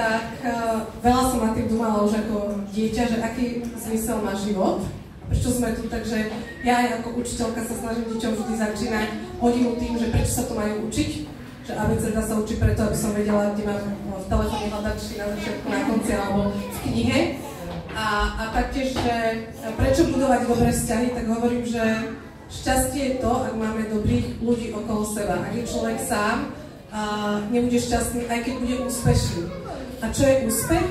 tak veľa som nad tým dumala už ako dieťa, že aký zmysel má život, prečo sme tu, takže ja aj ako učiteľka sa snažím deťom vždy začínať hodinu tým, že prečo sa to majú učiť, že abeceda sa učí preto, aby som vedela, kde mám v telefóne hľadačky na začiatku, na konci alebo v knihe. A taktiež, že prečo budovať dobré vzťahy, tak hovorím, že šťastie je to, ak máme dobrých ľudí okolo seba. Ak je človek sám, nebude šťastný, aj keď bude úspešný. A čo je úspech?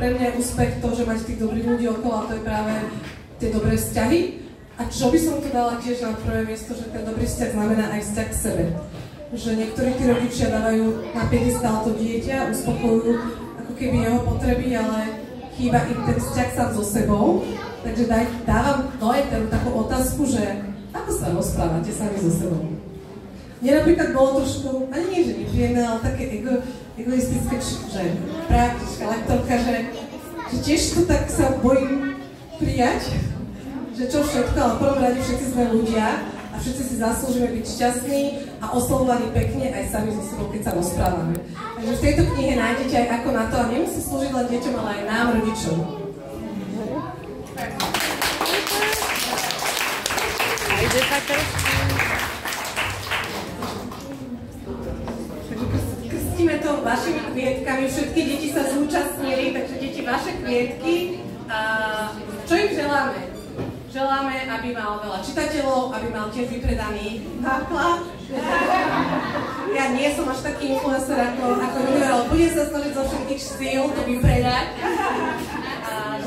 Pre mňa je úspech to, že mať tých dobrých ľudí okolo, a to je práve tie dobré vzťahy. A čo by som to dala tiež na prvé miesto, že ten dobrý vzťah znamená aj vzťah k sebe. Že niektorí tí rodičia dávajú na piedestál to dieťa, uspokojujú ako keby jeho potreby, ale chýba im ten vzťah sám so sebou. Takže dávam takú otázku, že ako sa rozprávate sami so sebou? Mne napríklad bolo trošku, ani nie, že nepríjemné, ale také egoistické, že praktička, lektorka, že tiež to tak sa bojím prijať, že čo všetko, ale v prvom rade všetci sme ľudia a všetci si zaslúžime byť šťastní a oslovovaní pekne aj sami so sebou, keď sa rozprávame. Takže v tejto knihe nájdete aj ako na to a nemusí slúžiť len deťom, ale aj nám, rodičom. Ide sa krstíme to vašimi kvietkami, všetky deti sa zúčastnili, takže deti, vaše kvietky. A čo im želáme? Želáme, aby mal veľa čitateľov, aby mal tiež vypredaný náklad. Ja nie som až taký influencer ako Junior, ale budem sa snažiť zo všetkých síl to vypredať.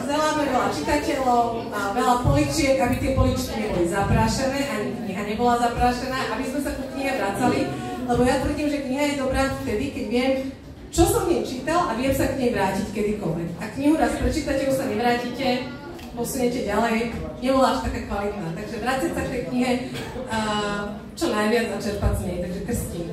Želáme veľa čitateľov, veľa poličiek, aby tie poličky neboli zaprášené, ani kniha nebola zaprášená, aby sme sa ku knihe vracali, lebo ja tvrdím, že kniha je dobrá vtedy, keď viem, čo som v nej čítal a viem sa k nej vrátiť kedykoľvek. Ak knihu raz prečítate, už sa nevrátite, posuniete ďalej, nebola až taká kvalitná. Takže vrátiť sa k tej knihe čo najviac a čerpať z nej, takže krstím.